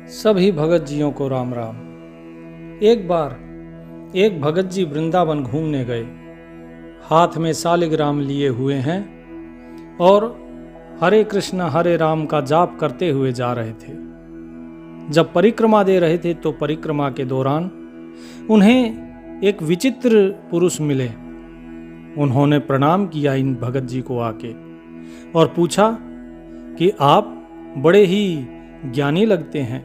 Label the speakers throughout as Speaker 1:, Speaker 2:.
Speaker 1: सभी भगत जियों को राम राम। एक बार एक भगत जी वृंदावन घूमने गए। हाथ में सालिग्राम लिए हुए हैं और हरे कृष्ण हरे राम का जाप करते हुए जा रहे थे। जब परिक्रमा दे रहे थे तो परिक्रमा के दौरान उन्हें एक विचित्र पुरुष मिले। उन्होंने प्रणाम किया इन भगत जी को आके और पूछा कि आप बड़े ही ज्ञानी लगते हैं,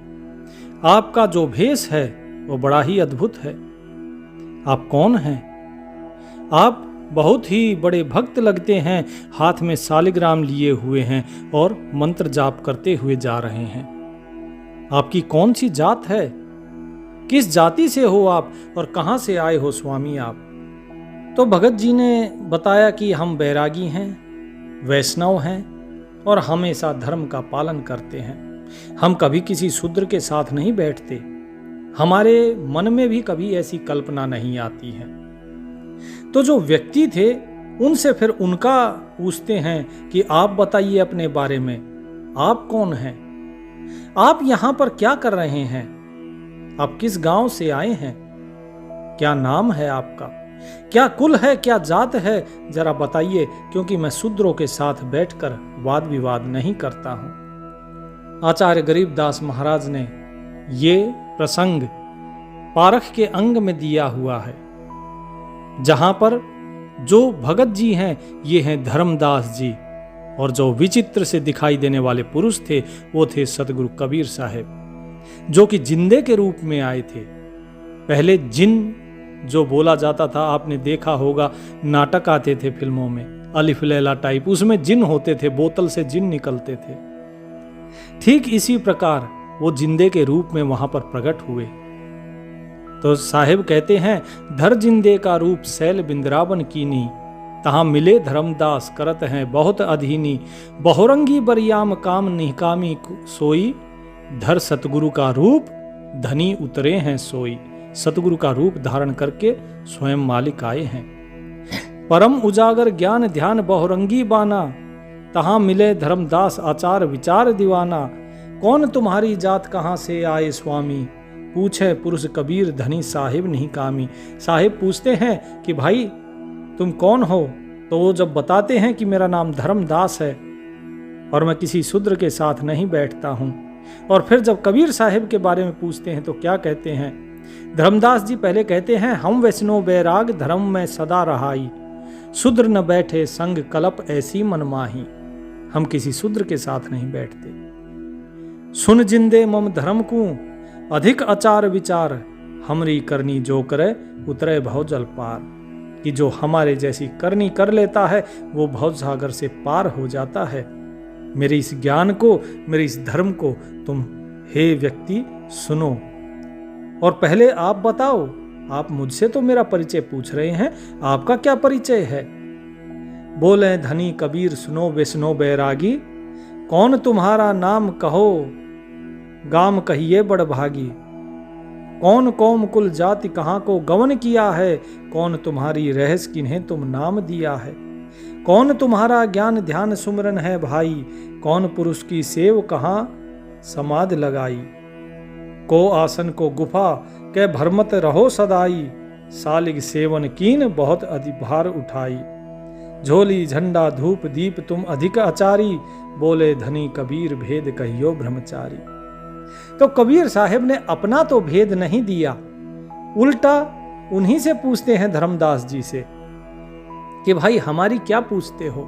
Speaker 1: आपका जो भेष है वो बड़ा ही अद्भुत है। आप कौन हैं? आप बहुत ही बड़े भक्त लगते हैं, हाथ में सालिग्राम लिए हुए हैं और मंत्र जाप करते हुए जा रहे हैं। आपकी कौन सी जात है? किस जाति से हो आप और कहां से आए हो स्वामी आप? तो भगत जी ने बताया कि हम बैरागी हैं, वैष्णव हैं और हमेशा धर्म का पालन करते हैं। हम कभी किसी शूद्र के साथ नहीं बैठते, हमारे मन में भी कभी ऐसी कल्पना नहीं आती है। तो जो व्यक्ति थे उनसे फिर उनका पूछते हैं कि आप बताइए अपने बारे में, आप कौन हैं? आप यहां पर क्या कर रहे हैं? आप किस गांव से आए हैं? क्या नाम है आपका? क्या कुल है, क्या जात है? जरा बताइए, क्योंकि मैं शूद्रों के साथ बैठकर वाद विवाद नहीं करता हूं। आचार्य गरीबदास महाराज ने ये प्रसंग पारख के अंग में दिया हुआ है, जहां पर जो भगत जी हैं ये हैं धर्मदास जी, और जो विचित्र से दिखाई देने वाले पुरुष थे वो थे सतगुरु कबीर साहब, जो कि जिंदे के रूप में आए थे। पहले जिन जो बोला जाता था, आपने देखा होगा नाटक आते थे फिल्मों में, अलिफ लैला टाइप, उसमें जिन होते थे, बोतल से जिन निकलते थे। ठीक इसी प्रकार वो जिंदे के रूप में वहां पर प्रकट हुए। तो साहिब कहते हैं, धर जिंदे का रूप सैल बिंद्रावन कीनी, तहां मिले धर्मदास करत हैं बहुत अधीनी, बहुरंगी बरियाम काम निहकामी सोई, धर सतगुरु का रूप धनी उतरे हैं सोई। सतगुरु का रूप धारण करके स्वयं मालिक आए हैं। परम उजागर ज्ञान ध्यान बहुरंगी बाना, तहां मिले धर्मदास आचार विचार दीवाना। कौन तुम्हारी जात कहां से आए स्वामी, पूछे पुरुष कबीर धनी साहिब नहीं कामी। साहिब पूछते हैं कि भाई तुम कौन हो? तो वो जब बताते हैं कि मेरा नाम धर्मदास है और मैं किसी शूद्र के साथ नहीं बैठता हूं, और फिर जब कबीर साहिब के बारे में पूछते हैं तो क्या कहते हैं? धर्मदास जी पहले कहते हैं, हम वैष्णव बैराग धर्म में सदा रहाई, शूद्र न बैठे संग कलप ऐसी मनमाही। हम किसी शूद्र के साथ नहीं बैठते। सुन जिंदे मम धर्म को अधिक आचार विचार, हमरी करनी जो करे उतरे भव जल पार। कि जो हमारे जैसी करनी कर लेता है वो भव सागर से पार हो जाता है। मेरे इस ज्ञान को, मेरे इस धर्म को तुम हे व्यक्ति सुनो, और पहले आप बताओ, आप मुझसे तो मेरा परिचय पूछ रहे हैं, आपका क्या परिचय है? बोले धनी कबीर सुनो वैष्णव बैरागी, कौन तुम्हारा नाम कहो गाम कहिए बड़ भागी। कौन कौम कुल जाति कहाँ को गवन किया है, कौन तुम्हारी रहस किन्हें तुम नाम दिया है। कौन तुम्हारा ज्ञान ध्यान सुमरन है भाई, कौन पुरुष की सेव कहाँ समाध लगाई। को आसन को गुफा के भरमत रहो सदाई, सालिग सेवन कीन बहुत अधिभार उठाई। झोली झंडा धूप दीप तुम अधिक आचारी, बोले धनी कबीर भेद कहियो ब्रह्मचारी। तो कबीर साहब ने अपना तो भेद नहीं दिया, उल्टा उन्हीं से पूछते हैं धर्मदास जी से कि भाई हमारी क्या पूछते हो?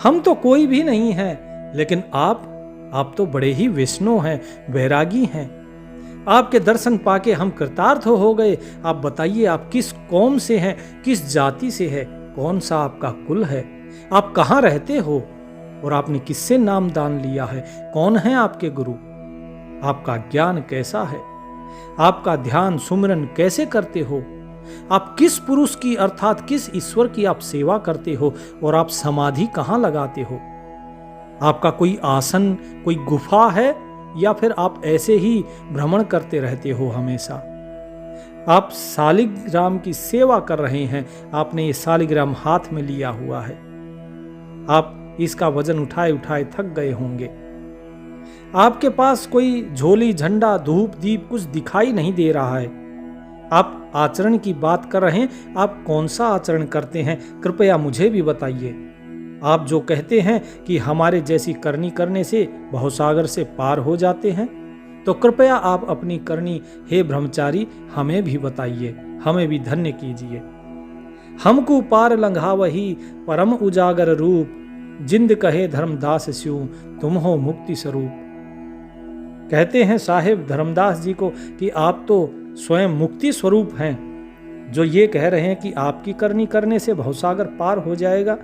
Speaker 1: हम तो कोई भी नहीं है, लेकिन आप तो बड़े ही वैष्णव हैं, वैरागी हैं। आपके दर्शन पाके हम कृतार्थ हो गए। आप बताइए, आप किस कौम से हैं, किस जाति से है, कौन सा आपका कुल है, आप कहाँ रहते हो, और आपने किससे नाम दान लिया है, कौन है आपके गुरु, आपका ज्ञान कैसा है, आपका ध्यान सुमिरन कैसे करते हो, आप किस पुरुष की अर्थात किस ईश्वर की आप सेवा करते हो, और आप समाधि कहाँ लगाते हो। आपका कोई आसन, कोई गुफा है, या फिर आप ऐसे ही भ्रमण करते रहते हो हमेशा। आप सालिग्राम की सेवा कर रहे हैं, आपने ये सालिग्राम हाथ में लिया हुआ है, आप इसका वजन उठाए उठाए थक गए होंगे। आपके पास कोई झोली, झंडा, धूप, दीप कुछ दिखाई नहीं दे रहा है। आप आचरण की बात कर रहे हैं, आप कौन सा आचरण करते हैं? कृपया मुझे भी बताइए। आप जो कहते हैं कि हमारे जैसी करनी करने से भवसागर से पार हो जाते हैं, तो कृपया आप अपनी करनी, हे ब्रह्मचारी, हमें भी बताइए, हमें भी धन्य कीजिए। हमको पार लंघावही परम उजागर रूप, जिंद कहे धर्मदास स्यू तुम हो मुक्ति स्वरूप। कहते हैं साहेब धर्मदास जी को कि आप तो स्वयं मुक्ति स्वरूप हैं, जो ये कह रहे हैं कि आपकी करनी करने से भवसागर पार हो जाएगा,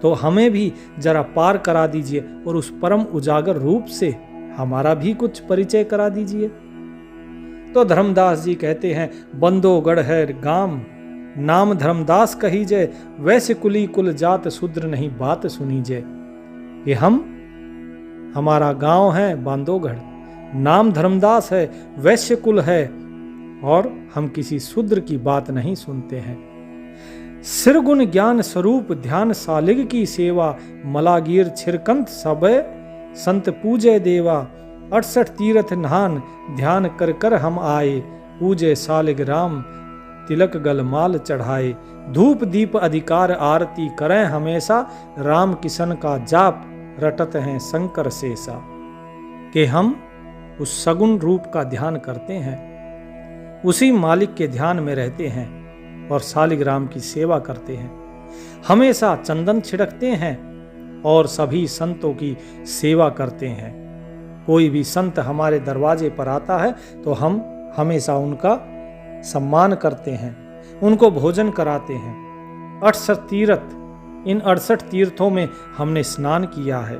Speaker 1: तो हमें भी जरा पार करा दीजिए और उस परम उजागर रूप से हमारा भी कुछ परिचय करा दीजिए। तो धर्मदास जी कहते हैं, बंदोगढ़ है गाम, नाम धर्मदास कही जय, वैसे कुली कुल जात शूद्र नहीं बात सुनी जय। कि हमारा गांव है बांदोगढ़, नाम धर्मदास है, वैश्य कुल है, और हम किसी शूद्र की बात नहीं सुनते हैं। सिरगुण ज्ञान स्वरूप ध्यान सालिग की सेवा, मलागीर छिरकंत सबे संत पूजे देवा। 68 तीर्थ नहान ध्यान कर कर हम आए, पूजे सालिग राम तिलक गलमाल चढ़ाए। धूप दीप अधिकार आरती करें हमेशा, राम किशन का जाप रटत हैं शंकर शेषा। कि हम उस सगुण रूप का ध्यान करते हैं, उसी मालिक के ध्यान में रहते हैं और सालिग्राम की सेवा करते हैं। हमेशा चंदन छिड़कते हैं और सभी संतों की सेवा करते हैं। कोई भी संत हमारे दरवाजे पर आता है तो हम हमेशा उनका सम्मान करते हैं, उनको भोजन कराते हैं। 68 तीर्थ, इन 68 तीर्थों में हमने स्नान किया है,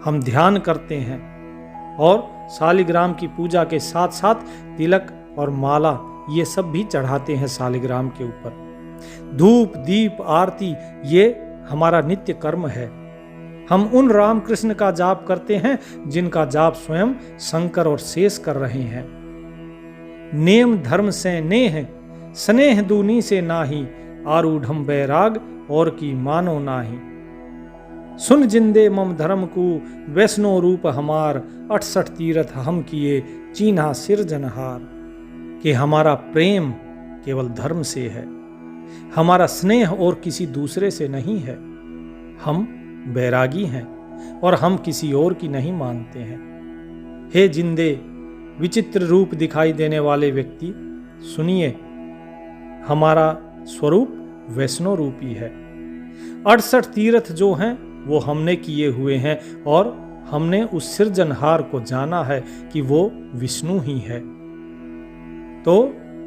Speaker 1: हम ध्यान करते हैं और सालिग्राम की पूजा के साथ साथ तिलक और माला ये सब भी चढ़ाते हैं सालिग्राम के ऊपर। धूप दीप आरती ये हमारा नित्य कर्म है। हम उन राम कृष्ण का जाप करते हैं जिनका जाप स्वयं शंकर और शेष कर रहे हैं। नेम धर्म से नेह, स्नेह दूनी से नाही, आरूढ़म बैराग और की मानो नाही। सुन जिंदे मम धर्म को वैष्णो रूप हमार, 68 तीर्थ हम किए चीन्हा सिरजनहार। कि हमारा प्रेम केवल धर्म से है, हमारा स्नेह और किसी दूसरे से नहीं है। हम बैरागी हैं और हम किसी और की नहीं मानते हैं। हे जिंदे विचित्र रूप दिखाई देने वाले व्यक्ति, सुनिए, हमारा स्वरूप वैष्णो रूपी है। 68 तीर्थ जो हैं वो हमने किए हुए हैं और हमने उस सिरजनहार को जाना है कि वो विष्णु ही है। तो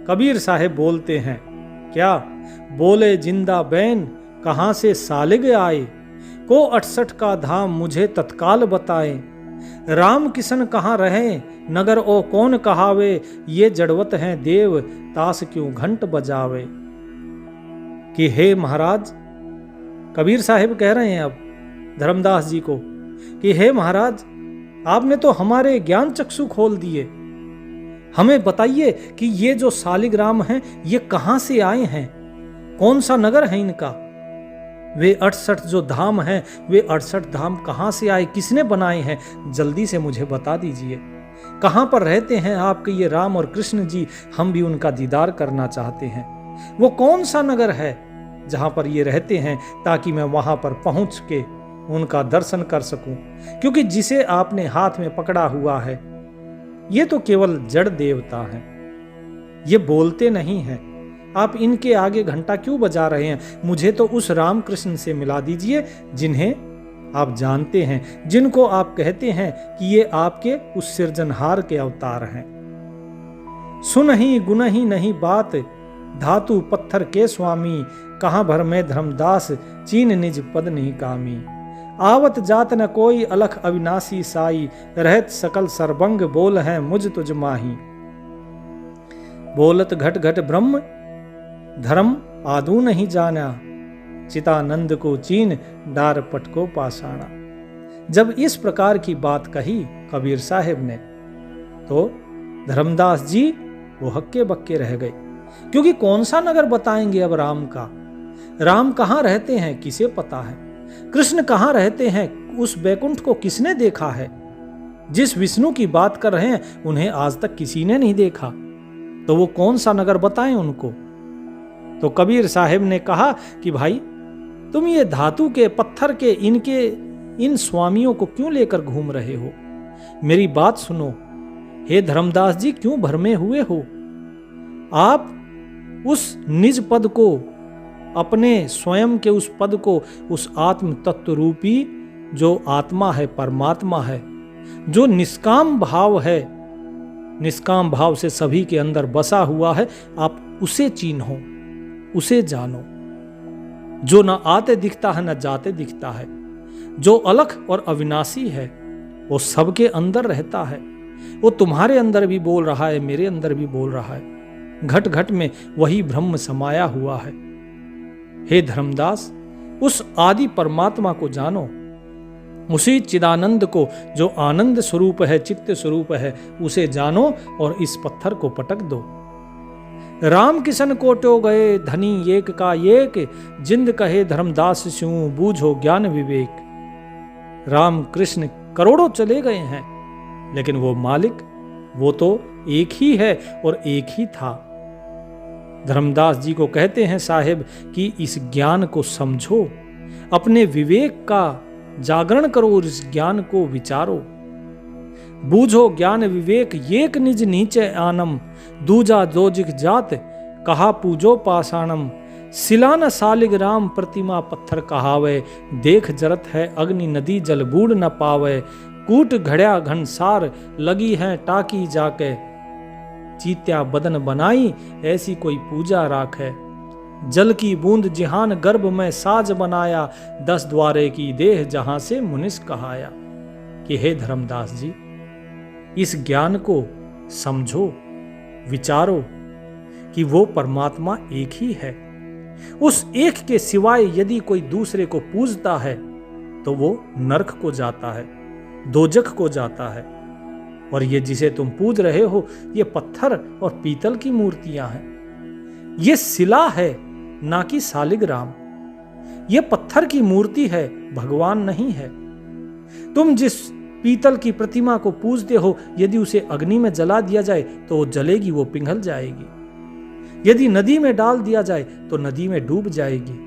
Speaker 1: कबीर साहेब बोलते हैं, क्या बोले जिंदा बैन कहाँ से सालिग आए, को 68 का धाम मुझे तत्काल बताए। राम किशन कहाँ रहे नगर ओ कौन कहावे, ये जड़वत हैं देव तास क्यों घंट बजावे। कि हे महाराज, कबीर साहिब कह रहे हैं अब धर्मदास जी को कि हे महाराज, आपने तो हमारे ज्ञान चक्षु खोल दिए। हमें बताइए कि ये जो सालिग्राम हैं ये कहाँ से आए हैं, कौन सा नगर है इनका। वे 68 जो धाम हैं, वे 68 धाम कहाँ से आए, किसने बनाए हैं, जल्दी से मुझे बता दीजिए। कहाँ पर रहते हैं आपके ये राम और कृष्ण जी, हम भी उनका दीदार करना चाहते हैं। वो कौन सा नगर है जहाँ पर ये रहते हैं, ताकि मैं वहाँ पर पहुँच के उनका दर्शन कर सकूं। क्योंकि जिसे आपने हाथ में पकड़ा हुआ है ये तो केवल जड़ देवता हैं, ये बोलते नहीं हैं। आप इनके आगे घंटा क्यों बजा रहे हैं? मुझे तो उस राम कृष्ण से मिला दीजिए जिन्हें आप जानते हैं, जिनको आप कहते हैं कि ये आपके उस सिरजनहार के अवतार हैं। सुनहि गुनहि नहीं बात, धातु पत्थर के स्वामी, कहाँ भर में धर्मदास चीन निज पद नहीं कामी। आवत जात न कोई अलख अविनाशी साई, रहत सकल सरबंग बोल हैं मुझ तुझ माही। बोलत घट घट ब्रह्म धर्म आदू नहीं जाना, चितानंद को चीन डार पट को पाषाणा। जब इस प्रकार की बात कही कबीर साहिब ने तो धर्मदास जी वो हक्के बक्के रह गए, क्योंकि कौन सा नगर बताएंगे अब राम का। राम कहाँ रहते हैं किसे पता है, कृष्ण कहाँ रहते हैं उस बैकुंठ को किसने देखा है। जिस विष्णु की बात कर रहे हैं उन्हें आज तक किसी ने नहीं देखा, तो वो कौन सा नगर बताएं उनको। तो कबीर साहब ने कहा कि भाई तुम ये धातु के, पत्थर के, इन स्वामियों को क्यों लेकर घूम रहे हो? मेरी बात सुनो। हे धर्मदास जी, क्यों भरमे हुए हो? आप उस निज पद को, अपने स्वयं के उस पद को, उस आत्म तत्व रूपी जो आत्मा है, परमात्मा है, जो निष्काम भाव है, निष्काम भाव से सभी के अंदर बसा हुआ है, आप उसे चिन्हो, उसे जानो, जो न आते दिखता है न जाते दिखता है, जो अलख और अविनाशी है, वो सबके अंदर रहता है। वो तुम्हारे अंदर भी बोल रहा है, मेरे अंदर भी बोल रहा है। घट घट में वही ब्रह्म समाया हुआ है। हे धर्मदास, उस आदि परमात्मा को जानो, उसी चिदानंद को जो आनंद स्वरूप है, चित्त स्वरूप है, उसे जानो और इस पत्थर को पटक दो। राम किशन कोटो गए धनी एक का एक, जिंद कहे धर्मदास स्यूं बूझो ज्ञान विवेक। राम कृष्ण करोड़ों चले गए हैं, लेकिन वो मालिक, वो तो एक ही है और एक ही था। धर्मदास जी को कहते हैं साहेब कि इस ज्ञान को समझो, अपने विवेक का जागरण करो और इस ज्ञान को विचारो। बूझो ज्ञान विवेक एक निज नीचे आनम, दूजा जोजिक जात कहा पूजो पाषाणम। सिलान सालिग राम प्रतिमा पत्थर कहावे, देख जरत है अग्नि नदी जल बूढ़ न पावे। कूट घड़या घनसार लगी है टाकी जाके, चीत्या बदन बनाई ऐसी कोई पूजा राखे। जल की बूंद जिहान गर्भ में साज बनाया, 10 द्वारे की देह जहां से मुनिस कहाया। कि हे धर्मदास जी, इस ज्ञान को समझो, विचारो कि वो परमात्मा एक ही है। उस एक के सिवाय यदि कोई दूसरे को पूजता है तो वो नरक को जाता है, दोजख को जाता है। और ये जिसे तुम पूज रहे हो, ये पत्थर और पीतल की मूर्तियां हैं। ये शिला है, ना कि सालिग्राम। ये पत्थर की मूर्ति है, भगवान नहीं है। तुम जिस पीतल की प्रतिमा को पूजते हो, यदि उसे अग्नि में जला दिया जाए तो वो जलेगी, वो पिघल जाएगी। यदि नदी में डाल दिया जाए तो नदी में डूब जाएगी।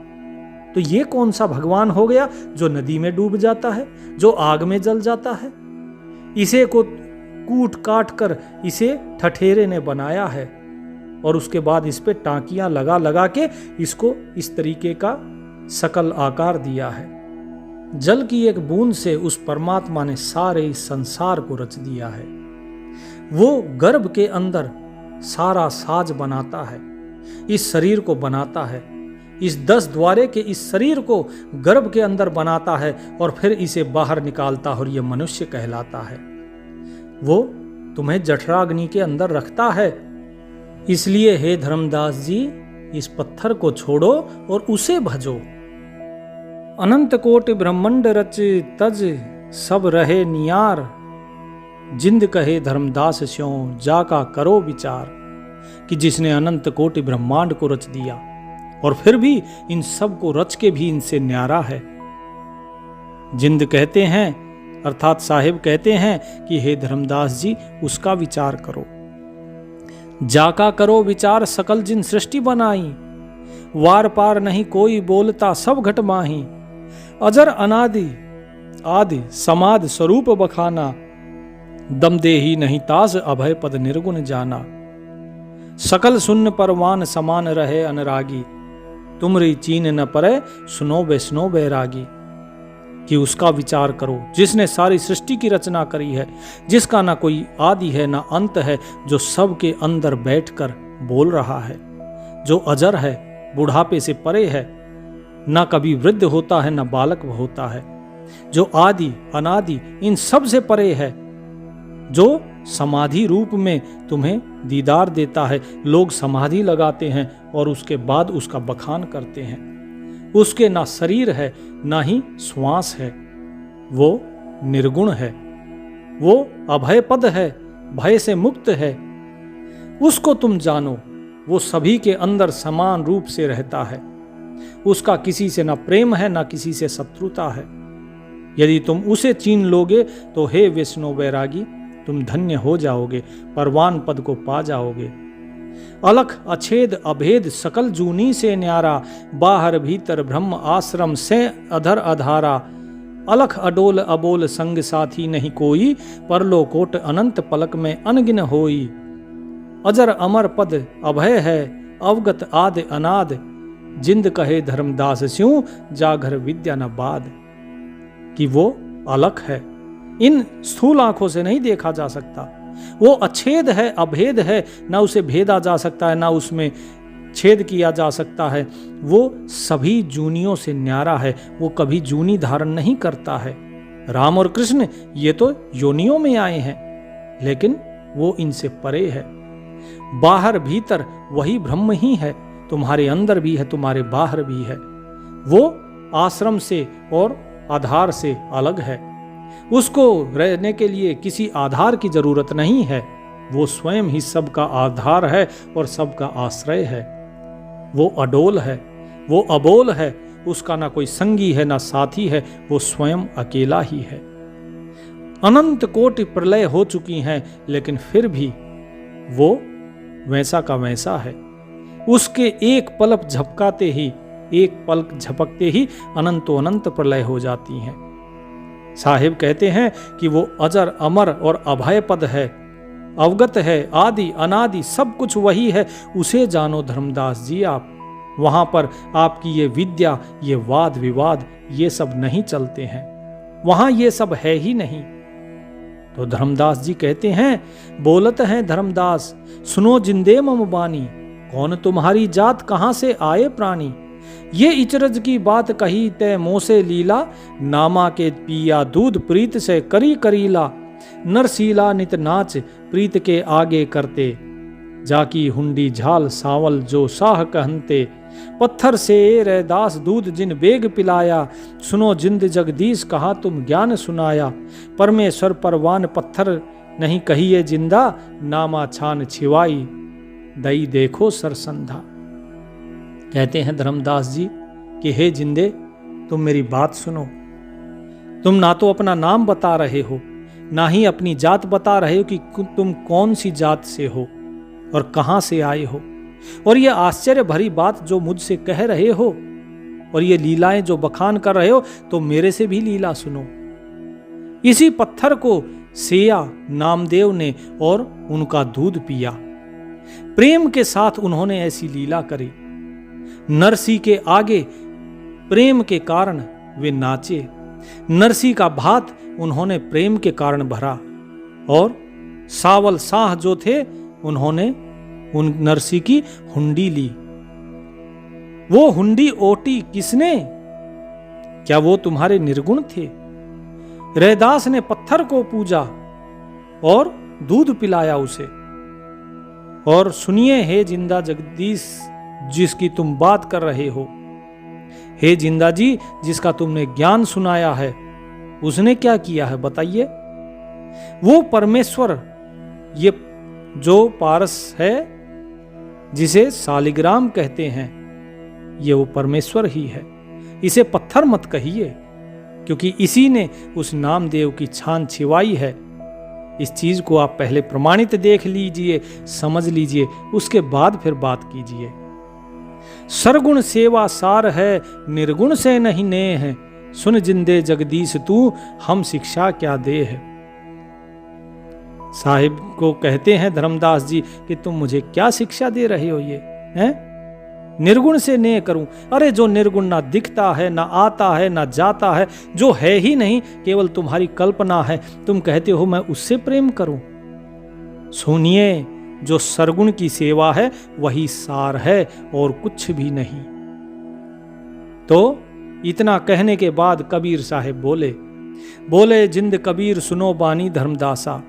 Speaker 1: तो ये कौन सा भगवान हो गया जो नदी में डूब जाता है, जो आग में जल जाता है? इसे को कूट काट कर इसे ठठेरे ने बनाया है और उसके बाद इस पे टांकियां लगा लगा के इसको इस तरीके का सकल आकार दिया है। जल की एक बूंद से उस परमात्मा ने सारे इस संसार को रच दिया है। वो गर्भ के अंदर सारा साज बनाता है, इस शरीर को बनाता है, इस 10 द्वारे के इस शरीर को गर्भ के अंदर बनाता है और फिर इसे बाहर निकालता है और ये मनुष्य कहलाता है। वो तुम्हें जठराग्नि के अंदर रखता है। इसलिए हे धर्मदास जी, इस पत्थर को छोड़ो और उसे भजो। अनंत कोटि ब्रह्मांड रच तज सब रहे नियार, जिंद कहे धर्मदास स्यों जाका करो विचार। कि जिसने अनंत कोटि ब्रह्मांड को रच दिया और फिर भी इन सब को रच के भी इनसे न्यारा है। जिंद कहते हैं, अर्थात साहिब कहते हैं कि हे धर्मदास जी, उसका विचार करो। जाका करो विचार सकल जिन सृष्टि बनाई, वार पार नहीं कोई बोलता सब घट माही। अजर अनादि आदि समाध स्वरूप बखाना, दम देही नहीं ताज अभय पद निर्गुण जाना। सकल सुन्न परवान समान रहे अनुरागी, तुमरी चीन न परे सुनो वैष्णो बैरागी। कि उसका विचार करो जिसने सारी सृष्टि की रचना करी है, जिसका ना कोई आदि है ना अंत है, जो सब के अंदर बैठकर बोल रहा है, जो अजर है, बुढ़ापे से परे है, ना कभी वृद्ध होता है ना बालक होता है, जो आदि अनादि इन सब से परे है, जो समाधि रूप में तुम्हें दीदार देता है। लोग समाधि लगाते हैं और उसके बाद उसका बखान करते हैं। उसके ना शरीर है ना ही श्वास है, वो निर्गुण है, वो अभय पद है, भय से मुक्त है। उसको तुम जानो, वो सभी के अंदर समान रूप से रहता है। उसका किसी से ना प्रेम है ना किसी से शत्रुता है। यदि तुम उसे छीन लोगे तो हे वैष्णव वैरागी, तुम धन्य हो जाओगे, परवान पद को पा जाओगे। अलख अछेद अभेद सकल जूनी से न्यारा, बाहर भीतर ब्रह्म आश्रम से अधर अधारा। अलख अडोल अबोल संग साथी नहीं कोई, परलो कोट अनंत पलक में अनगिन होई। अजर अमर पद अभय है, अवगत आद अनाद, जिंद कहे धर्मदास स्यों, जागर विद्या न बाद। कि वो अलख है, इन स्थूल आंखों से नहीं देखा जा सकता। वो अछेद है, अभेद है, ना उसे भेदा जा सकता है, ना उसमें छेद किया जा सकता है। वो सभी जूनियों से न्यारा है, वो कभी जूनी धारण नहीं करता है। राम और कृष्ण ये तो योनियों में आए हैं, लेकिन वो इनसे परे है। बाहर भीतर वही ब्रह्म ही है, तुम्हारे अंदर भी है, तुम्हारे बाहर भी है। वो आश्रम से और आधार से अलग है। उसको रहने के लिए किसी आधार की जरूरत नहीं है। वो स्वयं ही सबका आधार है और सबका आश्रय है। वो अडोल है, वो अबोल है, उसका ना कोई संगी है ना साथी है, वो स्वयं अकेला ही है। अनंत कोटि प्रलय हो चुकी हैं, लेकिन फिर भी वो वैसा का वैसा है। उसके एक पलक झपकाते ही, एक पलक झपकते ही अनंतो अनंत प्रलय हो जाती हैं। साहिब कहते हैं कि वो अजर अमर और अभय पद है, अवगत है, आदि अनादि सब कुछ वही है। उसे जानो धर्मदास जी आप। वहां पर आपकी ये विद्या, ये वाद विवाद, ये सब नहीं चलते हैं। वहां ये सब है ही नहीं। तो धर्मदास जी कहते हैं, बोलत हैं धर्मदास सुनो जिंदे मम बानी, कौन तुम्हारी जात कहां से आए प्राणी। ये इचरज की बात कही तय मोह से लीला, नामा के पिया दूध प्रीत से करी करीला। नरसीला नित नाच प्रीत के आगे करते, जाकी हुंडी झाल सावल जो साह कहनते। पत्थर से रैदास दूध जिन बेग पिलाया, सुनो जिंद जगदीश कहा तुम ज्ञान सुनाया। परमेश्वर परवान पत्थर नहीं कहिए जिंदा, नामा छान छिवाई दई देखो सरसंधा। कहते हैं धर्मदास जी कि हे जिंदे, तुम मेरी बात सुनो। तुम ना तो अपना नाम बता रहे हो, ना ही अपनी जात बता रहे हो कि तुम कौन सी जात से हो और कहां से आए हो। और ये आश्चर्य भरी बात जो मुझसे कह रहे हो और ये लीलाएं जो बखान कर रहे हो, तो मेरे से भी लीला सुनो। इसी पत्थर को सेया नामदेव ने और उनका दूध पिया। प्रेम के साथ उन्होंने ऐसी लीला करी। नरसी के आगे प्रेम के कारण वे नाचे। नरसी का भात उन्होंने प्रेम के कारण भरा। और सावल साह जो थे, उन्होंने उन नरसी की हुंडी ली। वो हुंडी ओटी किसने? क्या वो तुम्हारे निर्गुण थे? रैदास ने पत्थर को पूजा और दूध पिलाया उसे। और सुनिए हे जिंदा जगदीश जिसकी तुम बात कर रहे हो, हे जिंदा जी जिसका तुमने ज्ञान सुनाया है, उसने क्या किया है बताइए। वो परमेश्वर, ये जो पारस है जिसे शालिग्राम कहते हैं, ये वो परमेश्वर ही है। इसे पत्थर मत कहिए, क्योंकि इसी ने उस नामदेव की छान छिवाई है। इस चीज को आप पहले प्रमाणित देख लीजिए, समझ लीजिए, उसके बाद फिर बात कीजिए। सरगुण सेवा सार है, निर्गुण से नहीं ने है। सुन जिंदे जगदीश तू, हम शिक्षा क्या दे है। साहिब को कहते हैं धर्मदास जी कि तुम मुझे क्या शिक्षा दे रहे हो ये हैं? निर्गुण से ने करूं? अरे जो निर्गुण ना दिखता है, ना आता है, ना जाता है, जो है ही नहीं, केवल तुम्हारी कल्पना है, तुम कहते हो मैं उससे प्रेम करूं। सुनिए, जो सरगुण की सेवा है वही सार है और कुछ भी नहीं। तो इतना कहने के बाद कबीर साहब बोले जिंद कबीर सुनो बानी धर्मदासा,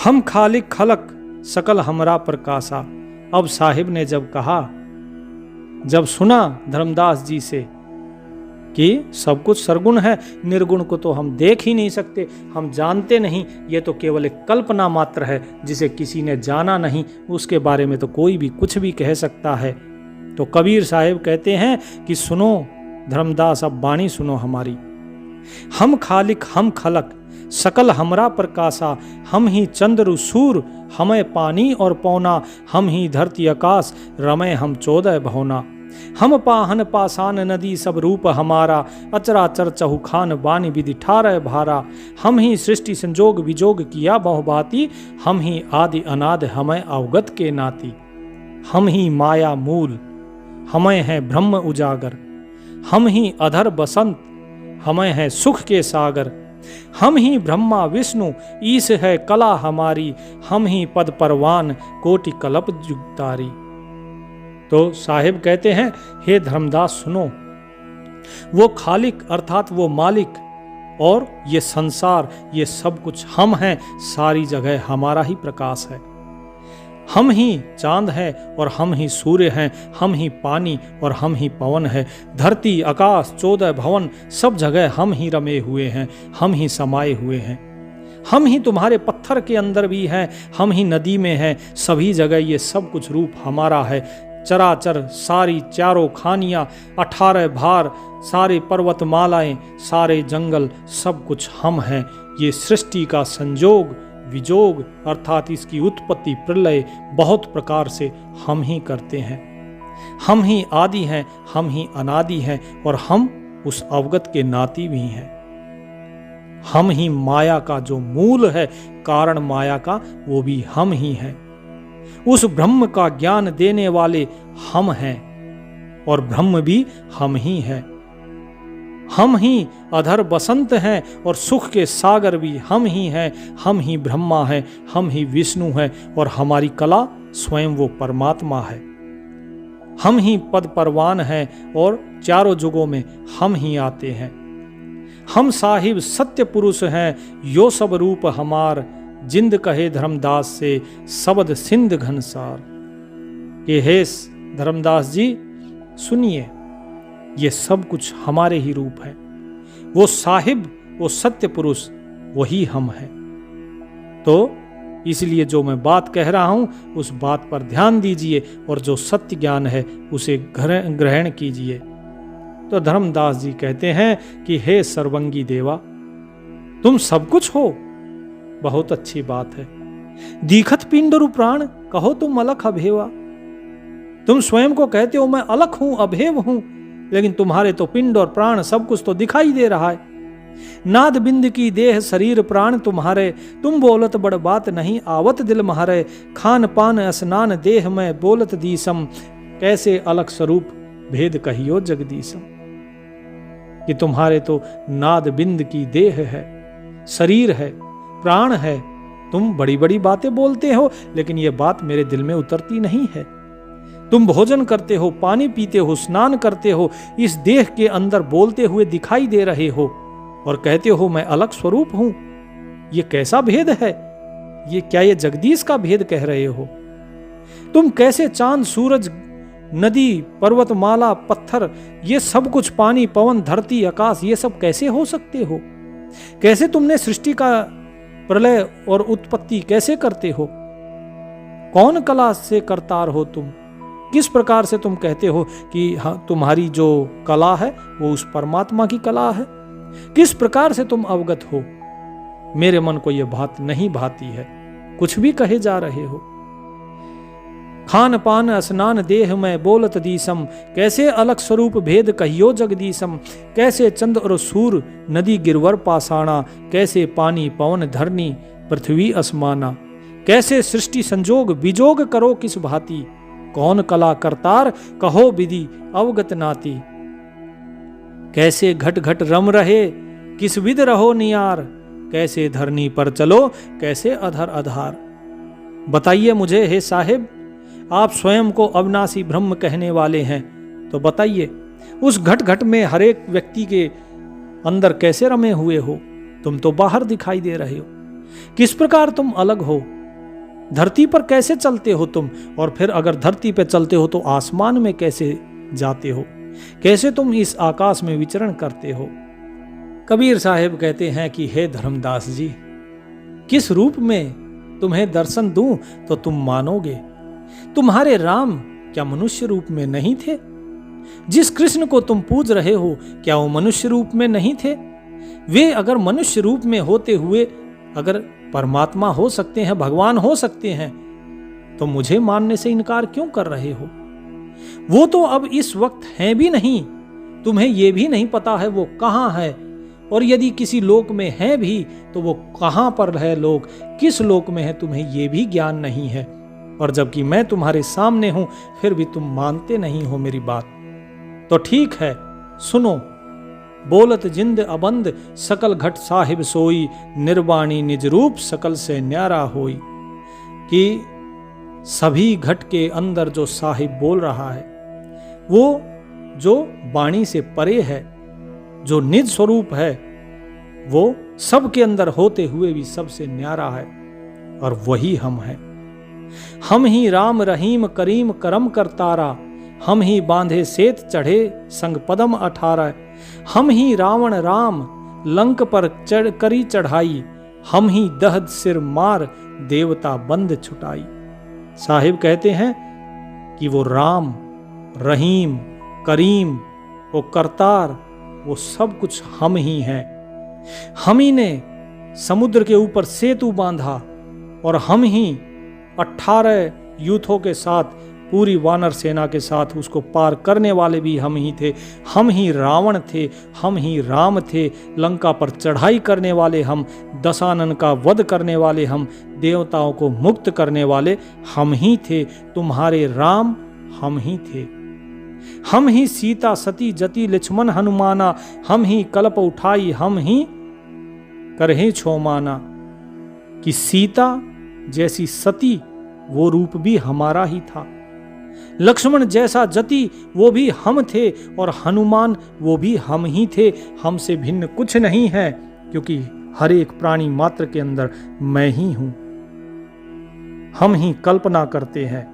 Speaker 1: हम खालिक खलक सकल हमरा प्रकाशा। अब साहिब ने जब सुना धर्मदास जी से कि सब कुछ सरगुण है, निर्गुण को तो हम देख ही नहीं सकते, हम जानते नहीं, ये तो केवल एक कल्पना मात्र है जिसे किसी ने जाना नहीं, उसके बारे में तो कोई भी कुछ भी कह सकता है। तो कबीर साहब कहते हैं कि सुनो धर्मदास, अब बाणी सुनो हमारी। हम खालिक हम खलक, सकल हमरा प्रकाशा, हम ही चंद्र सूर, हमें पानी और पौना, हम ही धरती आकाश, रमे हम 14 भवना। हम पाहन पासान नदी सब रूप हमारा, अचराचर चहुखान बानी विधि 18 भारा। हम ही सृष्टि संजोग विजोग किया बहुभांति, हम ही आदि अनाद हमें अवगत के नाती। हम ही माया मूल, हमें है ब्रह्म उजागर, हम ही अधर बसंत, हमें है सुख के सागर। हम ही ब्रह्मा विष्णु ईश है कला हमारी, हम ही पद परवान कोटि कल्प जुगतारी। तो साहिब कहते हैं, हे धर्मदास सुनो, वो खालिक अर्थात वो मालिक और ये संसार, ये सब कुछ हम हैं, सारी जगह हमारा ही प्रकाश है। हम ही चांद है और हम ही सूर्य हैं, हम ही पानी और हम ही पवन है। धरती आकाश 14 भवन सब जगह हम ही रमे हुए हैं, हम ही समाये हुए हैं। हम ही तुम्हारे पत्थर के अंदर भी हैं, हम ही नदी में हैं, सभी जगह ये सब कुछ रूप हमारा है। चराचर सारी चारों खानियाँ, 18 भार, सारे पर्वतमालाएं, सारे जंगल, सब कुछ हम हैं। ये सृष्टि का संजोग विजोग अर्थात इसकी उत्पत्ति प्रलय बहुत प्रकार से हम ही करते हैं। हम ही आदि हैं, हम ही अनादि हैं और हम उस अवगत के नाती भी हैं। हम ही माया का जो मूल है, कारण माया का, वो भी हम ही हैं। उस ब्रह्म का ज्ञान देने वाले हम हैं और ब्रह्म भी हम ही हैं। हम ही अधर बसंत हैं और सुख के सागर भी हम ही हैं। हम ही ब्रह्मा हैं, हम ही विष्णु हैं और हमारी कला स्वयं वो परमात्मा है। हम ही पद परवान हैं और चारों जुगों में हम ही आते हैं। हम साहिब सत्य पुरुष हैं, यो सब रूप हमार, जिंद कहे धर्मदास से शब्द सिंध घनसार। कि हे धर्मदास जी सुनिए, ये सब कुछ हमारे ही रूप है। वो साहिब, वो सत्य पुरुष, वही हम हैं। तो इसलिए जो मैं बात कह रहा हूं उस बात पर ध्यान दीजिए और जो सत्य ज्ञान है उसे ग्रहण कीजिए। तो धर्मदास जी कहते हैं कि हे सर्वंगी देवा, तुम सब कुछ हो, बहुत अच्छी बात है। दीखत पिंड रु प्राण, कहो तुम अलख अभेवा। तुम स्वयं को कहते हो मैं अलख हूं, अभेव हूं, लेकिन तुम्हारे तो पिंड और प्राण सब कुछ तो दिखाई दे रहा है। नाद बिंद की देह शरीर प्राण तुम्हारे, तुम बोलत बड़ बात नहीं आवत दिल म्हारे। खान पान स्नान देह में बोलत दीसम, कैसे अलग स्वरूप भेद कहियो जगदीसम। कि तुम्हारे तो नाद बिंद की देह है, शरीर है, प्राण है। तुम बड़ी बड़ी बातें बोलते हो, लेकिन ये बात मेरे दिल में उतरती नहीं है। तुम भोजन करते हो, पानी पीते हो, स्नान करते हो, इस देह के अंदर बोलते हुए दिखाई दे रहे हो और कहते हो मैं अलग स्वरूप हूं। ये कैसा भेद है? ये क्या ये जगदीश का भेद कह रहे हो? तुम कैसे चांद सूरज नदी पर्वतमाला पत्थर ये सब कुछ, पानी पवन धरती आकाश, ये सब कैसे हो सकते हो? कैसे तुमने सृष्टि का प्रलय और उत्पत्ति कैसे करते हो? कौन कला से करतार हो तुम? किस प्रकार से तुम कहते हो कि हाँ तुम्हारी जो कला है वो उस परमात्मा की कला है? किस प्रकार से तुम अवगत हो? मेरे मन को यह बात नहीं भाती है, कुछ भी कहे जा रहे हो। खान पान स्नान देह में बोलत दीसम, कैसे अलग स्वरूप भेद कहियो जगदीसम। कैसे चंद्र और सूर नदी गिरवर पासाना, कैसे पानी पवन धरनी पृथ्वी असमाना। कैसे सृष्टि संजोग विजोग करो किस भांति, कौन कला करतार कहो विधि अवगत नाती। कैसे घट घट रम रहे किस विध रहो नियार, कैसे धरनी पर चलो कैसे अधर आधार। बताइए मुझे हे साहिब, आप स्वयं को अविनाशी ब्रह्म कहने वाले हैं, तो बताइए उस घट घट में हर एक व्यक्ति के अंदर कैसे रमे हुए हो? तुम तो बाहर दिखाई दे रहे हो। किस प्रकार तुम अलग हो? धरती पर कैसे चलते हो तुम? और फिर अगर धरती पर चलते हो तो आसमान में कैसे जाते हो? कैसे तुम इस आकाश में विचरण करते हो? कबीर साहिब कहते हैं कि हे धर्मदास जी, किस रूप में तुम्हें दर्शन दूं तो तुम मानोगे? तुम्हारे राम क्या मनुष्य रूप में नहीं थे? जिस कृष्ण को तुम पूज रहे हो क्या वो मनुष्य रूप में नहीं थे? वे अगर मनुष्य रूप में होते हुए अगर परमात्मा हो सकते हैं, भगवान हो सकते हैं, तो मुझे मानने से इनकार क्यों कर रहे हो? वो तो अब इस वक्त हैं भी नहीं, तुम्हें यह भी नहीं पता है वो कहाँ है, और यदि किसी लोक में है भी तो वो कहाँ पर है लोक, किस लोक में है, तुम्हें यह भी ज्ञान नहीं है। और जबकि मैं तुम्हारे सामने हूं फिर भी तुम मानते नहीं हो मेरी बात। तो ठीक है, सुनो। बोलत जिंद अबंद सकल घट साहिब सोई, निर्वाणी निज रूप सकल से न्यारा होई। कि सभी घट के अंदर जो साहिब बोल रहा है वो जो वाणी से परे है, जो निज स्वरूप है, वो सबके अंदर होते हुए भी सबसे न्यारा है, और वही हम हैं। हम ही राम रहीम करीम करम करतारा, हम ही बांधे सेत चढ़े संग पदम 18, हम ही रावण राम लंक पर चढ़ करी चढ़ाई, हम ही दहद सिर मार देवता बंद छुटाई। साहिब कहते हैं कि वो राम, रहीम, करीम, वो करतार, वो सब कुछ हम ही हैं। हम ही ने समुद्र के ऊपर सेतु बांधा, और हम ही 18 यूथों के साथ, पूरी वानर सेना के साथ उसको पार करने वाले भी हम ही थे। हम ही रावण थे, हम ही राम थे, लंका पर चढ़ाई करने वाले हम, दशानन का वध करने वाले हम, देवताओं को मुक्त करने वाले हम ही थे। तुम्हारे राम हम ही थे। हम ही सीता सती जति लक्ष्मण हनुमाना, हम ही कल्प उठाई, हम ही करहे छोमाना। कि सीता जैसी सती वो रूप भी हमारा ही था, लक्ष्मण जैसा जति वो भी हम थे, और हनुमान वो भी हम ही थे। हमसे भिन्न कुछ नहीं है, क्योंकि हर एक प्राणी मात्र के अंदर मैं ही हूं। हम ही कल्पना करते हैं,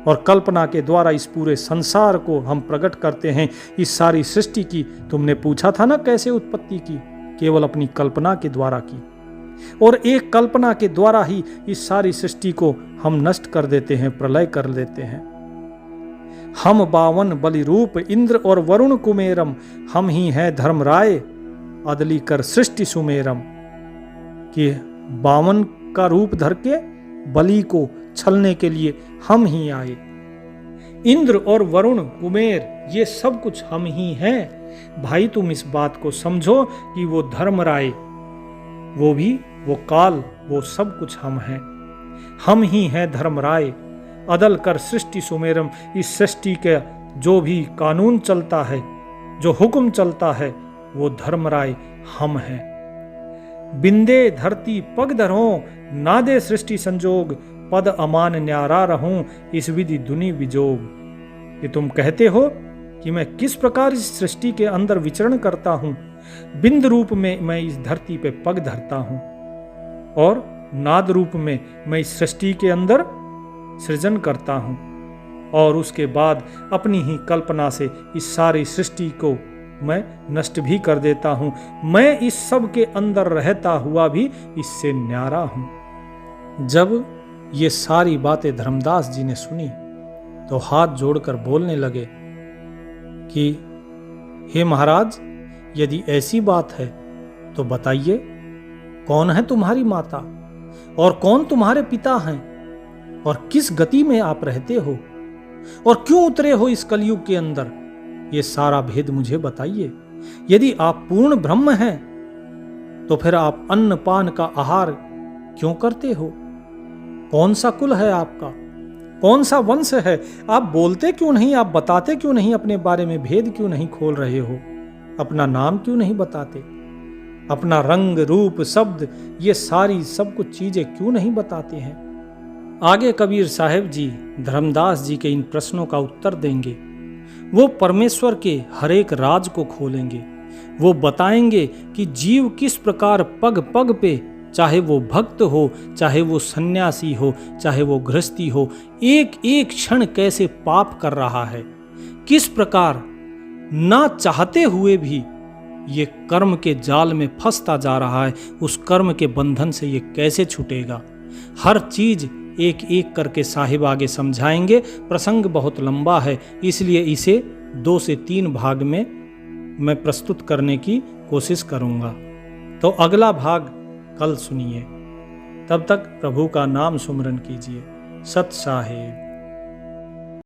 Speaker 1: और कल्पना के द्वारा इस पूरे संसार को हम प्रकट करते हैं। इस सारी सृष्टि की तुमने पूछा था ना कैसे उत्पत्ति की, केवल अपनी कल्पना के द्वारा की, और एक कल्पना के द्वारा ही इस सारी सृष्टि को हम नष्ट कर देते हैं, प्रलय कर देते हैं। हम 52 बलि रूप इंद्र और वरुण कुमेरम, हम ही हैं धर्मराय अदली कर सृष्टि सुमेरम। कि 52 का रूप धर के बलि को छलने के लिए हम ही आए। इंद्र और वरुण कुमेर ये सब कुछ हम ही हैं। भाई तुम इस बात को समझो कि वो धर्मराय, वो भी, वो काल, वो सब कुछ हम हैं। हम ही हैं धर्मराय अदल कर सृष्टि सुमेरम। इस सृष्टि के जो भी कानून चलता है, जो हुक्म चलता है, वो धर्मराय हम हैं। बिंदे धरती पग धरो, नादे सृष्टि संजोग, पद अमान न्यारा रहूं, इस विधि दुनि विजोग। कि तुम कहते हो कि मैं किस प्रकार इस सृष्टि के अंदर विचरण करता हूं। बिंद रूप में मैं इस धरती पे पग धरता हूं, और नाद रूप में मैं इस सृष्टि के अंदर सृजन करता हूं, और उसके बाद अपनी ही कल्पना से इस सारी सृष्टि को मैं नष्ट भी कर देता हूं। मैं इस सब के अंदर रहता हुआ भी इससे न्यारा हूं। जब ये सारी बातें धर्मदास जी ने सुनी तो हाथ जोड़कर बोलने लगे कि हे महाराज, यदि ऐसी बात है तो बताइए, कौन है तुम्हारी माता और कौन तुम्हारे पिता हैं, और किस गति में आप रहते हो, और क्यों उतरे हो इस कलयुग के अंदर, ये सारा भेद मुझे बताइए। यदि आप पूर्ण ब्रह्म हैं तो फिर आप अन्न पान का आहार क्यों करते हो? कौन सा कुल है आपका, कौन सा वंश है? आप बोलते क्यों नहीं, आप बताते क्यों नहीं, अपने बारे में भेद क्यों नहीं खोल रहे हो, अपना नाम क्यों नहीं बताते, अपना रंग रूप शब्द ये सारी सब कुछ चीजें क्यों नहीं बताते हैं? आगे कबीर साहब जी धर्मदास जी के इन प्रश्नों का उत्तर देंगे। वो परमेश्वर के हर एक राज को खोलेंगे। वो बताएंगे कि जीव किस प्रकार पग पग पे, चाहे वो भक्त हो, चाहे वो सन्यासी हो, चाहे वो गृहस्थी हो, एक एक क्षण कैसे पाप कर रहा है, किस प्रकार ना चाहते हुए भी ये कर्म के जाल में फंसता जा रहा है, उस कर्म के बंधन से ये कैसे छूटेगा। हर चीज एक एक करके साहिब आगे समझाएंगे। प्रसंग बहुत लंबा है, इसलिए इसे 2 से 3 भाग में मैं प्रस्तुत करने की कोशिश करूँगा। तो अगला भाग कल सुनिए। तब तक प्रभु का नाम सुमरन कीजिए। सत साहिब।